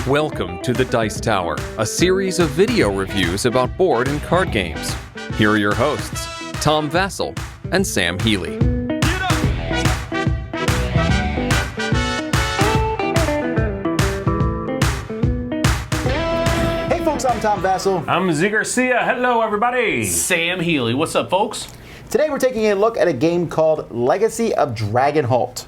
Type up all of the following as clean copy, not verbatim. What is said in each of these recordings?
Welcome to the Dice Tower, a series of video reviews about board and card games. Here are your hosts, Tom Vassell and Sam Healy. Hey folks, I'm Tom Vassell. I'm Z Garcia. Hello, everybody. Sam Healy. What's up, folks? Today we're taking a look at a game called Legacy of Dragonholt.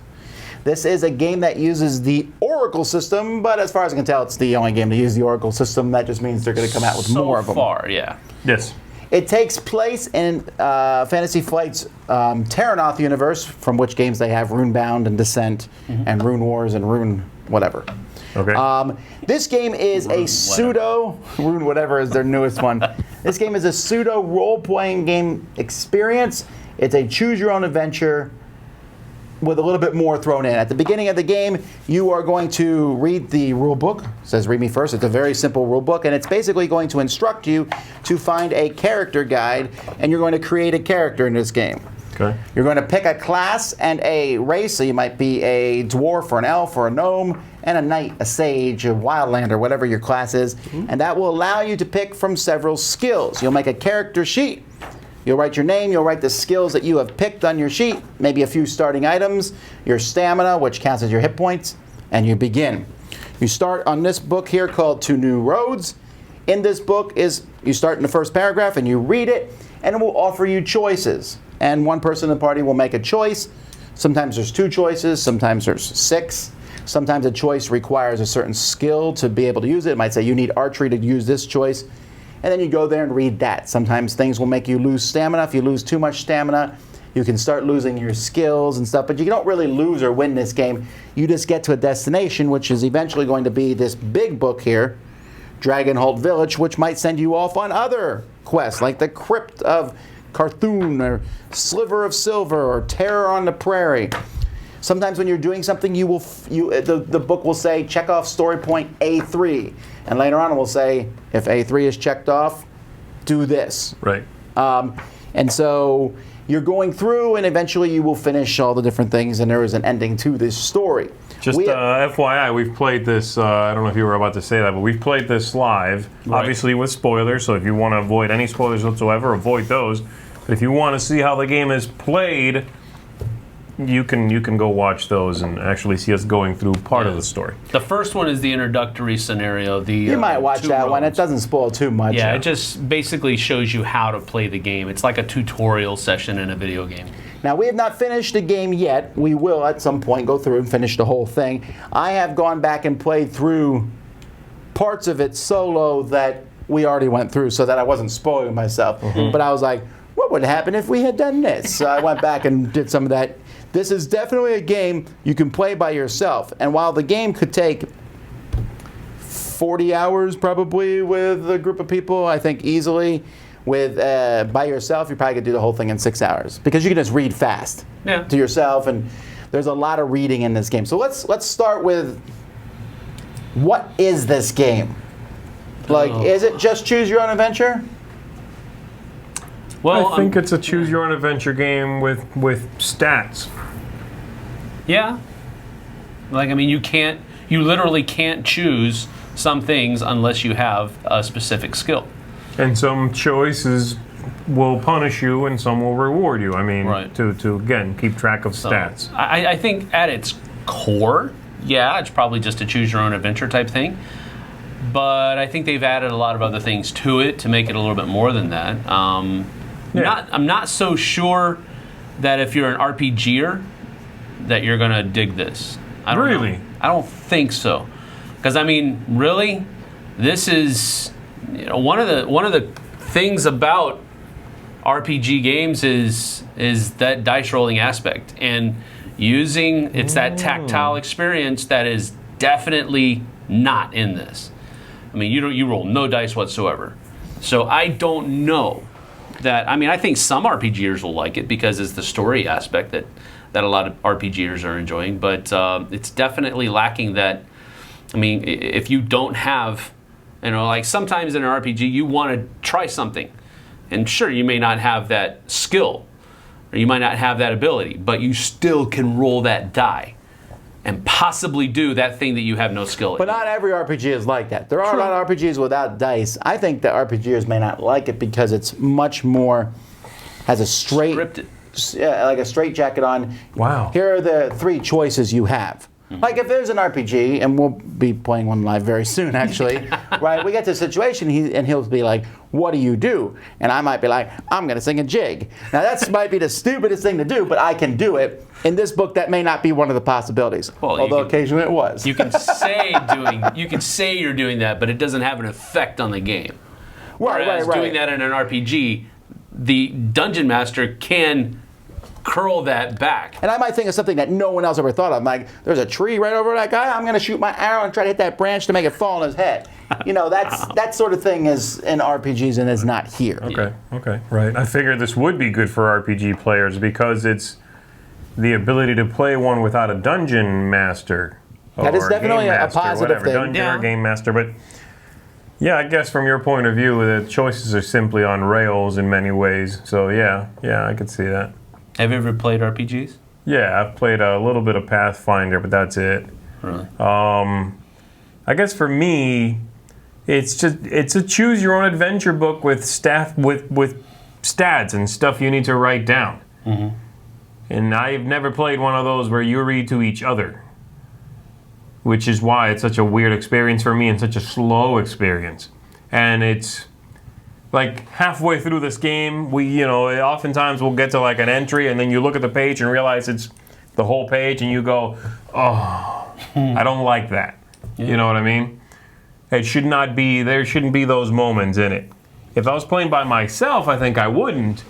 This is a game that uses the Oracle system, but as far as I can tell, it's the only game to use the Oracle system. That just means they're going to come out with more of them. So far, yeah. Yes. It takes place in Fantasy Flight's Terranoth universe, from which games they have Runebound and Descent and Rune Wars and Rune whatever. Okay. This game is Rune whatever is their newest one. This game is a pseudo role-playing game experience. It's a choose-your-own-adventure with a little bit more thrown in. At the beginning of the game, you are going to read the rule book. It says read me first. It's a very simple rule book, and it's basically going to instruct you to find a character guide, and you're going to create a character in this game. Okay. You're going to pick a class and a race, so you might be a dwarf or an elf or a gnome, and a knight, a sage, a wildlander, whatever your class is, and that will allow you to pick from several skills. You'll make a character sheet. You'll write your name, you'll write the skills that you have picked on your sheet, maybe a few starting items, your stamina, which counts as your hit points, and you begin. You start on this book here called Two New Roads. In this book you start in the first paragraph and you read it, and it will offer you choices. And one person in the party will make a choice. Sometimes there's two choices, sometimes there's six. Sometimes a choice requires a certain skill to be able to use it. It might say you need archery to use this choice. And then you go there and read that. Sometimes things will make you lose stamina. If you lose too much stamina, you can start losing your skills and stuff. But you don't really lose or win this game. You just get to a destination, which is eventually going to be this big book here, Dragonholt Village, which might send you off on other quests, like the Crypt of Carthun, or Sliver of Silver, or Terror on the Prairie. Sometimes when you're doing something, the book will say, check off story point A3. And later on it will say, if A3 is checked off, do this. Right. And so you're going through, and eventually you will finish all the different things, and there is an ending to this story. Just FYI, we've played this, I don't know if you were about to say that, but we've played this live, obviously with spoilers, so if you want to avoid any spoilers whatsoever, avoid those. But if you want to see how the game is played, you can go watch those and actually see us going through part of the story. The first one is the introductory scenario. You might watch that one. It doesn't spoil too much. Yeah, it just basically shows you how to play the game. It's like a tutorial session in a video game. Now, we have not finished the game yet. We will at some point go through and finish the whole thing. I have gone back and played through parts of it solo that we already went through so that I wasn't spoiling myself. But I was like, what would happen if we had done this? So I went back and did some of that. This is definitely a game you can play by yourself. And while the game could take 40 hours probably with a group of people, I think easily, with by yourself, you probably could do the whole thing in 6 hours. Because you can just read fast to yourself, and there's a lot of reading in this game. So let's start with, what is this game? Like, is it just choose your own adventure? Well, I think it's a choose-your-own-adventure game with stats. Yeah. Like, I mean, you literally can't choose some things unless you have a specific skill. And some choices will punish you and some will reward you. I mean, to again, keep track of stats. So, I think at its core, yeah, it's probably just a choose-your-own-adventure type thing. But I think they've added a lot of other things to it to make it a little bit more than that. I'm not so sure that if you're an RPGer that you're going to dig this. I don't know. I don't think so. Because, I mean, really, this is, one of the things about RPG games is that dice rolling aspect, and it's that tactile experience that is definitely not in this. I mean, you roll no dice whatsoever. So I don't know that. I mean, I think some RPGers will like it because it's the story aspect that a lot of RPGers are enjoying, but it's definitely lacking that. I mean, if you don't have, like sometimes in an RPG you want to try something, and sure, you may not have that skill, or you might not have that ability, but you still can roll that die. and possibly do that thing that you have no skill in. But not every RPG is like that. There are a lot of RPGs without dice. I think that RPGers may not like it because it's much more, has a straight, Scripted. like a straight jacket on. Wow. Here are the 3 choices you have. Like if there's an RPG, and we'll be playing one live very soon, actually, right? We get to a situation, and he'll be like, "What do you do?" And I might be like, "I'm going to sing a jig." Now that might be the stupidest thing to do, but I can do it. In this book, that may not be one of the possibilities, Well, although occasionally it was. You can say you're doing that, but it doesn't have an effect on the game. Whereas doing that in an RPG, the dungeon master can curl that back. And I might think of something that no one else ever thought of. Like, there's a tree right over that guy. I'm going to shoot my arrow and try to hit that branch to make it fall on his head. You know, that sort of thing is in RPGs and is not here. Okay, right. I figured this would be good for RPG players because it's the ability to play one without a dungeon master. That is definitely a positive thing. Dungeon or game master, but yeah, I guess from your point of view, the choices are simply on rails in many ways. So yeah, I could see that. Have you ever played RPGs? Yeah, I've played a little bit of Pathfinder, but that's it. Really? I guess for me, it's a choose your own adventure book with with stats and stuff you need to write down. Mm-hmm. And I've never played one of those where you read to each other, which is why it's such a weird experience for me and such a slow experience. And it's like halfway through this game, oftentimes we'll get to like an entry and then you look at the page and realize it's the whole page and you go, oh, I don't like that. Yeah. You know what I mean? There shouldn't be those moments in it. If I was playing by myself, I think I wouldn't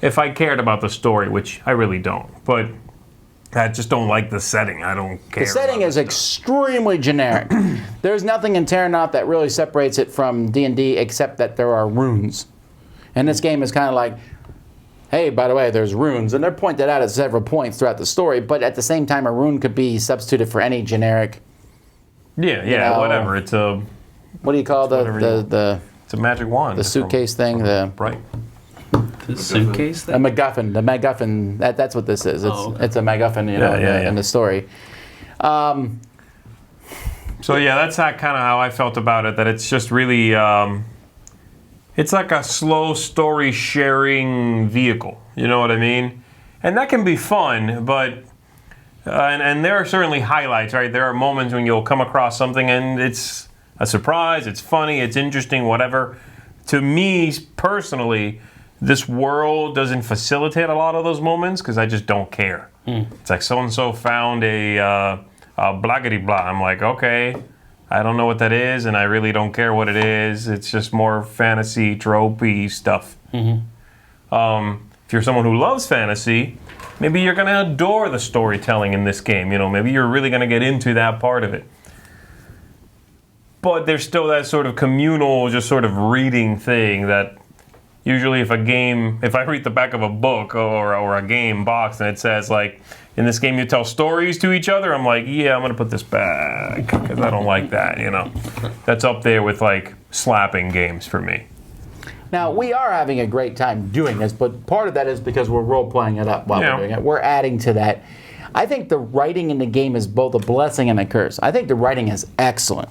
if I cared about the story, which I really don't. But I just don't like the setting. I don't care. The setting is extremely generic. There's nothing in Terranoth that really separates it from D&D except that there are runes. And this game is kind of like, hey, by the way, there's runes. And they're pointed out at several points throughout the story, but at the same time, a rune could be substituted for any generic... Yeah, whatever. It's a... What do you call it's a magic wand. The suitcase thing? Right. The suitcase thing? A MacGuffin. The MacGuffin, that's what this is. It's a MacGuffin, in the story. So yeah, that's kind of how I felt about it, that it's just really... it's like a slow story sharing vehicle. You know what I mean? And that can be fun, but... and there are certainly highlights, right? There are moments when you'll come across something and it's a surprise, it's funny, it's interesting, whatever. To me, personally, this world doesn't facilitate a lot of those moments because I just don't care. It's like so-and-so found a blaggity blah. I'm like, okay, I don't know what that is and I really don't care what it is. It's just more fantasy, tropey stuff. Mm-hmm. If you're someone who loves fantasy... maybe you're going to adore the storytelling in this game. Maybe you're really going to get into that part of it. But there's still that sort of communal, just sort of reading thing that usually if I read the back of a book or a game box and it says, like, in this game you tell stories to each other, I'm like, yeah, I'm going to put this back because I don't like that, That's up there with, like, slapping games for me. Now, we are having a great time doing this, but part of that is because we're role-playing it up while we're doing it. We're adding to that. I think the writing in the game is both a blessing and a curse. I think the writing is excellent.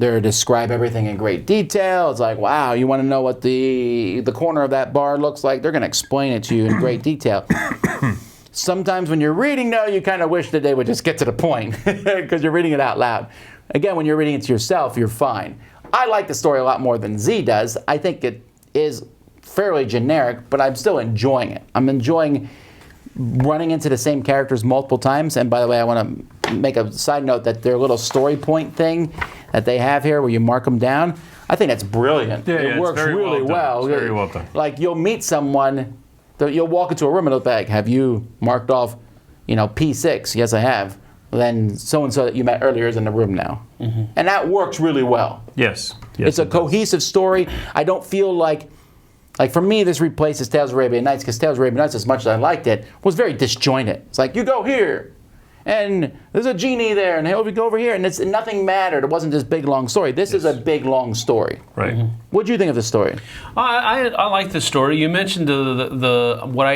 They describe everything in great detail. It's like, wow, you want to know what the corner of that bar looks like? They're going to explain it to you in great detail. Sometimes when you're reading, though, you kind of wish that they would just get to the point because you're reading it out loud. Again, when you're reading it to yourself, you're fine. I like the story a lot more than Z does. I think it is fairly generic, but I'm still enjoying it. I'm enjoying running into the same characters multiple times. And by the way, I want to make a side note that their little story point thing that they have here where you mark them down, I think that's brilliant. It works really well. It's very well done. Like you'll meet someone, you'll walk into a room and it'll be like, have you marked off, P6? Yes, I have. Then so-and-so that you met earlier is in the room now. Mm-hmm. And that works really well. Yes. It's a cohesive story. I don't feel like for me, this replaces Tales of Arabian Nights because Tales of Arabian Nights, as much as I liked it, was very disjointed. It's like, you go here. and there's a genie there, and he'll go over here, and nothing mattered. It wasn't this big long story. This is a big long story. Right. What do you think of the story? I like the story. You mentioned the what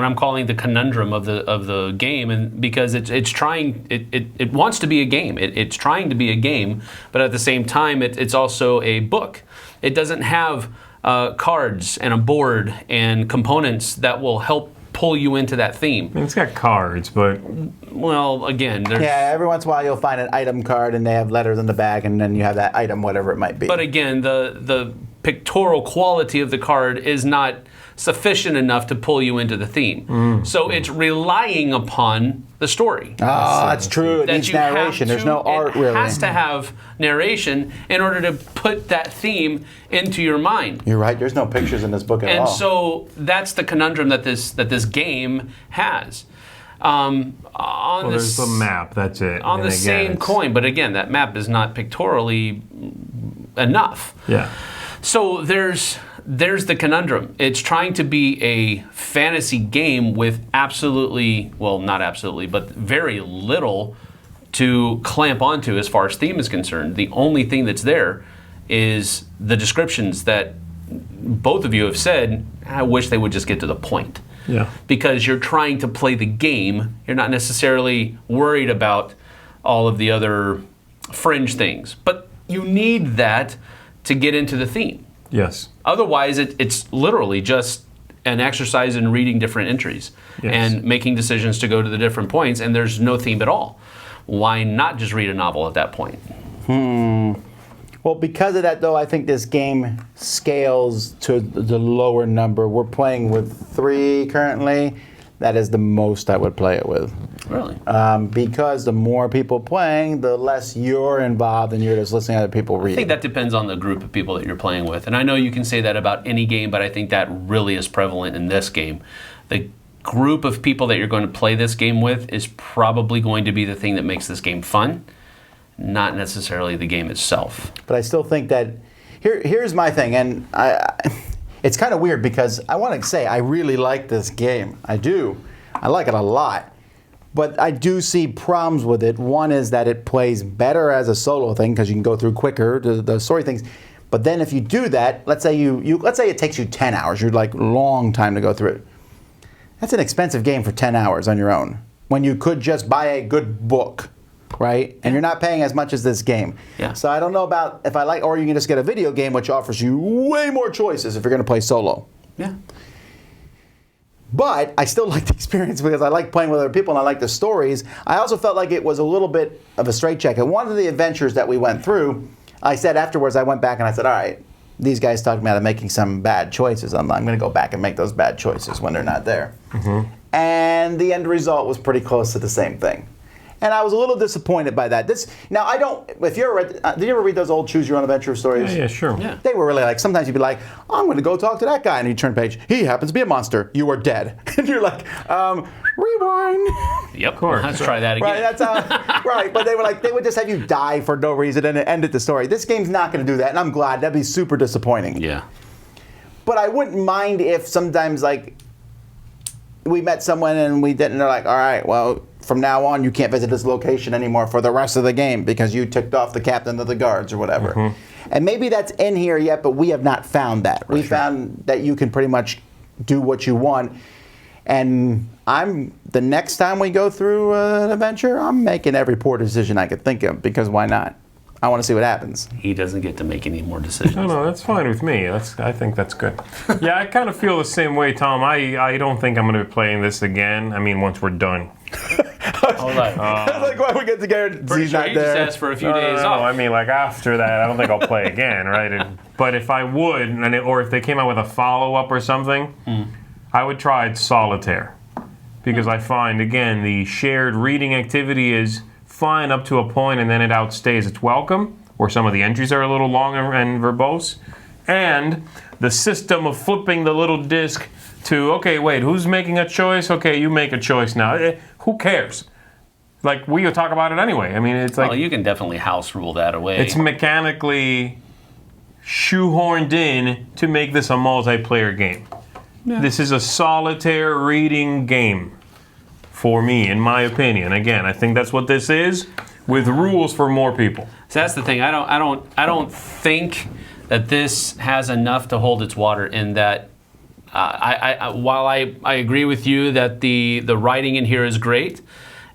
I'm calling the conundrum of the game, and because it wants to be a game. It's trying to be a game, but at the same time, it's also a book. It doesn't have cards and a board and components that will help pull you into that theme. I mean, it's got cards, but... Well, again, there's... Yeah, every once in a while you'll find an item card and they have letters in the back, and then you have that item, whatever it might be. But again, the pictorial quality of the card is not sufficient enough to pull you into the theme. So it's relying upon the story. Oh, that's true. It needs narration. There's no art, really. It has to have narration in order to put that theme into your mind. You're right. There's no pictures in this book at all. And so that's the conundrum that this game has. There's the map. That's it. On the same coin, but again, that map is not pictorially enough. Yeah. So there's the conundrum. It's trying to be a fantasy game with absolutely, well, not absolutely, but very little to clamp onto as far as theme is concerned. The only thing that's there is the descriptions that both of you have said. I wish they would just get to the point. Yeah. Because you're trying to play the game. You're not necessarily worried about all of the other fringe things. But you need that to get into the theme. Yes. Otherwise, it's literally just an exercise in reading different entries and making decisions to go to the different points, and there's no theme at all. Why not just read a novel at that point? Well, because of that, though, I think this game scales to the lower number. We're playing with 3 currently. That is the most I would play it with. Really? Because the more people playing, the less you're involved and you're just listening to other people read. I think that depends on the group of people that you're playing with. And I know you can say that about any game, but I think that really is prevalent in this game. The group of people that you're going to play this game with is probably going to be the thing that makes this game fun, not necessarily the game itself. But I still think that here's my thing, and it's kind of weird because I want to say I really like this game. I do. I like it a lot. But I do see problems with it. One is that it plays better as a solo thing because you can go through quicker the story things. But then if you do that, let's say let's say it takes you 10 hours. You're like long time to go through it. That's an expensive game for 10 hours on your own when you could just buy a good book. Right? And you're not paying as much as this game. Yeah. So I don't know about if I like, or you can just get a video game which offers you way more choices if you're going to play solo. Yeah. But I still like the experience because I like playing with other people and I like the stories. I also felt like it was a little bit of a straitjacket. One of the adventures that we went through, I said afterwards, I went back and I said, all right, these guys talked me out of making some bad choices. I'm going to go back and make those bad choices when they're not there. Mm-hmm. And the end result was pretty close to the same thing. And I was a little disappointed by that. Now I don't. If you ever read, did you ever read those old Choose Your Own Adventure stories? Yeah, sure. Yeah. They were really like. Sometimes you'd be like, oh, I'm going to go talk to that guy, and you turn page. He happens to be a monster. You are dead. And you're like, rewind. Yep. Of course. Let's try that again. Right. That's how. Right. But they were like, they would just have you die for no reason, and it ended the story. This game's not going to do that, and I'm glad. That'd be super disappointing. Yeah. But I wouldn't mind if sometimes like we met someone and we didn't. They're like, all right, well, from now on, you can't visit this location anymore for the rest of the game because you ticked off the captain of the guards or whatever. Mm-hmm. And maybe that's in here yet, but we have not found that. We found that you can pretty much do what you want. And the next time we go through an adventure, I'm making every poor decision I could think of because why not? I want to see what happens. He doesn't get to make any more decisions. No, that's fine with me. I think that's good. Yeah, I kind of feel the same way, Tom. I don't think I'm going to be playing this again. I mean, once we're done. Hold on. I was like, why we get together? He's sure not he there. just asked for a few days off. I mean, like after that, I don't think I'll play again, right? But if I would, or if they came out with a follow-up or something, I would try Solitaire. Because I find, again, the shared reading activity is fine up to a point, and then it outstays its welcome, where some of the entries are a little long and verbose. And the system of flipping the little disc to, okay, wait, who's making a choice? Okay, you make a choice now. Who cares? Like, we will talk about it anyway. I mean, it's like... Well, you can definitely house rule that away. It's mechanically shoehorned in to make this a multiplayer game. Yeah. This is a solitaire reading game for me, in my opinion. Again, I think that's what this is, with rules for more people. So that's the thing. I don't think that this has enough to hold its water in that. While I agree with you that the writing in here is great,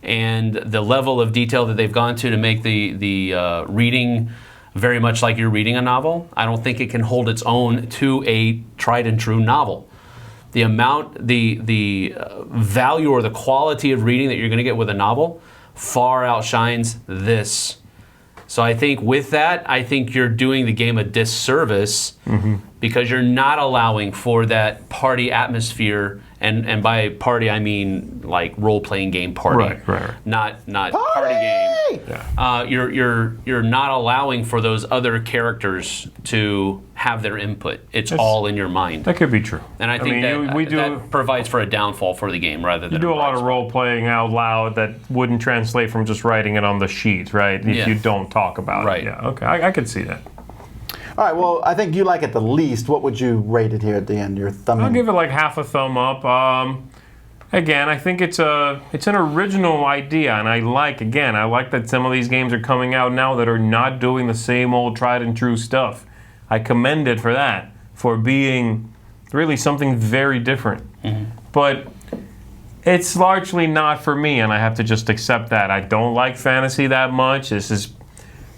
and the level of detail that they've gone to make the reading very much like you're reading a novel, I don't think it can hold its own to a tried and true novel. The amount, the value or the quality of reading that you're going to get with a novel far outshines this. So I think with that, I think you're doing the game a disservice because you're not allowing for that party atmosphere, and by party I mean like role-playing game party, right. not party game. Yeah. You're not allowing for those other characters to have their input. It's all in your mind. That could be true. And I think that provides for a downfall for the game rather than you do a lot of role-playing out loud that wouldn't translate from just writing it on the sheet, right? If you don't talk about it. Yeah, okay, I could see that. All right, well, I think you like it the least. What would you rate it here at the end? Your thumb? I'll give it like half a thumb up. Again, I think it's an original idea, and I like that some of these games are coming out now that are not doing the same old tried and true stuff. I commend it for that, for being really something very different. But it's largely not for me, and I have to just accept that. I don't like fantasy that much. This is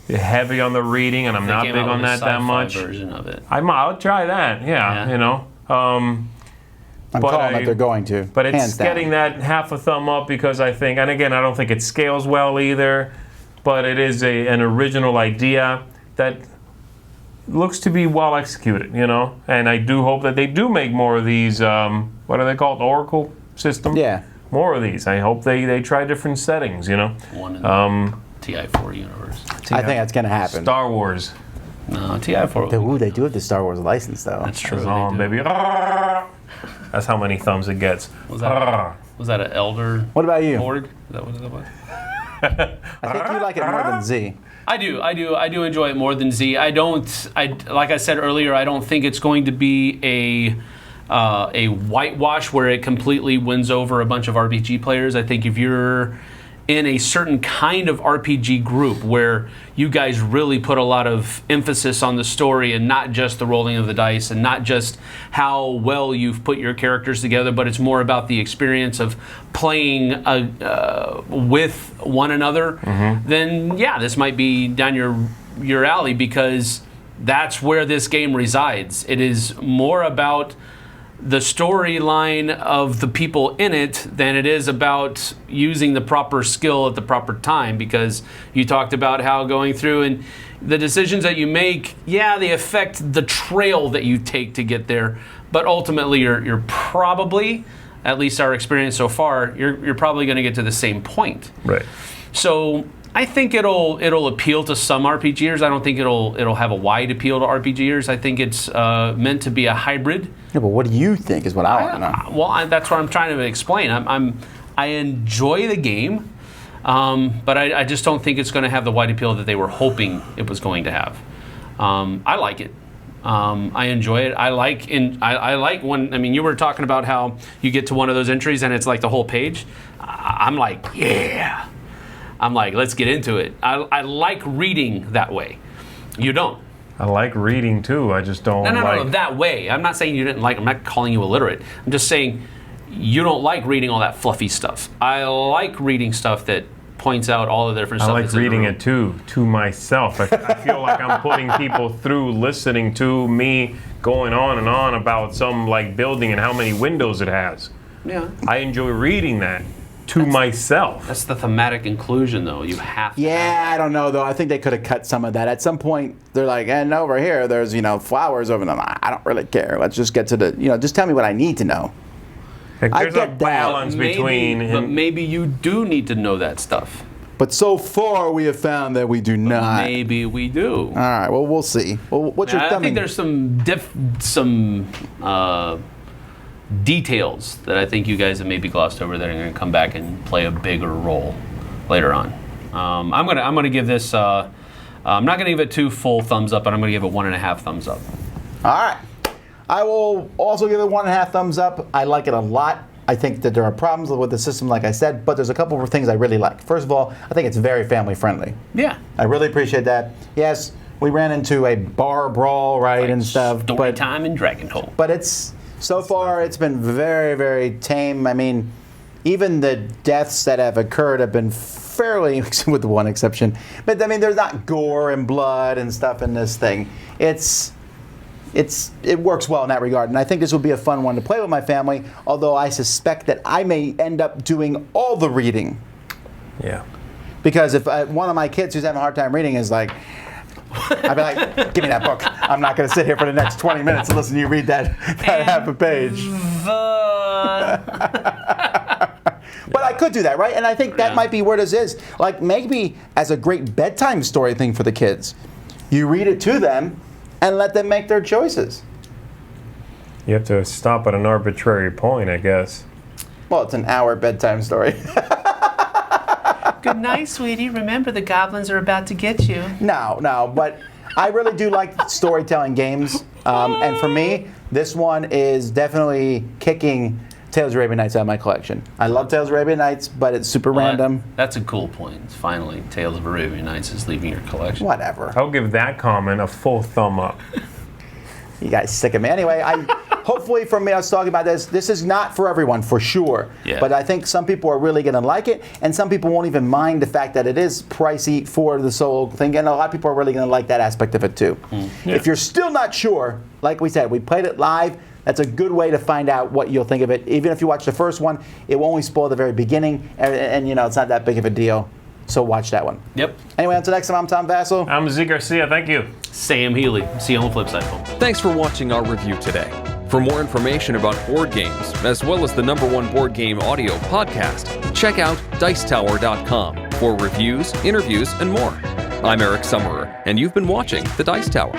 heavy on the reading, and I'm not big on that much. Version of it. I'll try that. Yeah. You know. I'm calling that they're going to. But it's getting that half a thumb up because I think, and again, I don't think it scales well either. But it is an original idea that looks to be well executed. You know, and I do hope that they do make more of these. What are they called? Oracle system. Yeah. More of these. I hope they try different settings. You know. One in the TI4 universe. I think that's going to happen. Star Wars. No, TI4. Ooh, they do have the Star Wars license, though. That's true. Baby. That's how many thumbs it gets. Was that an Elder? What about you? Org? Is that what it was? I think you like it more than Z. I do enjoy it more than Z. Like I said earlier, I don't think it's going to be a whitewash where it completely wins over a bunch of RPG players. I think if you're in a certain kind of RPG group where you guys really put a lot of emphasis on the story and not just the rolling of the dice and not just how well you've put your characters together, but it's more about the experience of playing with one another, then yeah, this might be down your alley because that's where this game resides. It is more about the storyline of the people in it than it is about using the proper skill at the proper time, because you talked about how going through and the decisions that you make, they affect the trail that you take to get there, but ultimately you're probably, at least our experience so far, you're probably going to get to the same point. Right. So I think it'll appeal to some RPGers. I don't think it'll have a wide appeal to RPGers. I think it's meant to be a hybrid. Yeah, but what do you think is what I want to know? Well, that's what I'm trying to explain. I enjoy the game, but I just don't think it's going to have the wide appeal that they were hoping it was going to have. I like it. I enjoy it. I like when, I mean, you were talking about how you get to one of those entries and it's like the whole page. I'm like, yeah. I'm like, let's get into it. I like reading that way. You don't. I like reading too. I just don't No, that way. I'm not saying you didn't like, I'm not calling you illiterate. I'm just saying you don't like reading all that fluffy stuff. I like reading stuff that points out all of the different stuff. I like reading it too, to myself. I feel like I'm putting people through listening to me going on and on about some like building and how many windows it has. Yeah. I enjoy reading that to myself. That's the thematic inclusion, though. You have to. Yeah, I don't know, though. I think they could have cut some of that. At some point, they're like, and over here, there's, flowers over them. I don't really care. Let's just get to the, just tell me what I need to know. Like, there's a balance between... But maybe you do need to know that stuff. But so far, we have found that we do not. Maybe we do. All right, well, we'll see. Well, what's your I think there's some details that I think you guys have maybe glossed over that are going to come back and play a bigger role later on. I'm gonna give this. I'm not gonna give it 2 full thumbs up, but I'm gonna give it 1.5 thumbs up. All right. I will also give it 1.5 thumbs up. I like it a lot. I think that there are problems with the system, like I said, but there's a couple of things I really like. First of all, I think it's very family friendly. Yeah. I really appreciate that. Yes, we ran into a bar brawl, right, and stuff. Story time in Dragonholt. But it's been very, very tame. I mean, even the deaths that have occurred have been fairly, with the one exception. But I mean, there's not gore and blood and stuff in this thing. It works well in that regard, and I think this will be a fun one to play with my family, although I suspect that I may end up doing all the reading. Yeah. Because if one of my kids who's having a hard time reading is like, I'd be like, give me that book. I'm not going to sit here for the next 20 minutes and listen to you read that half a page. But I could do that, right? And I think that might be where this is. Like, maybe as a great bedtime story thing for the kids, you read it to them and let them make their choices. You have to stop at an arbitrary point, I guess. Well, it's an hour bedtime story. Good night, sweetie. Remember, the goblins are about to get you. No, but I really do like storytelling games. And for me, this one is definitely kicking Tales of Arabian Nights out of my collection. I love Tales of Arabian Nights, but it's super random. That's a cool point. Finally, Tales of Arabian Nights is leaving your collection. Whatever. I'll give that comment a full thumb up. You guys sick of me. Anyway, hopefully for me, I was talking about this is not for everyone, for sure. Yeah. But I think some people are really going to like it, and some people won't even mind the fact that it is pricey for the solo thing, and a lot of people are really going to like that aspect of it too. Yeah. If you're still not sure, like we said, we played it live. That's a good way to find out what you'll think of it. Even if you watch the first one, it will only spoil the very beginning, and you know, it's not that big of a deal. So watch that one. Yep. Anyway, until next time, I'm Tom Vassell. I'm Z Garcia. Thank you. Sam Healy. See you on the flip side, folks. Thanks for watching our review today. For more information about board games, as well as the #1 board game audio podcast, check out Dicetower.com for reviews, interviews, and more. I'm Eric Summerer, and you've been watching The Dice Tower.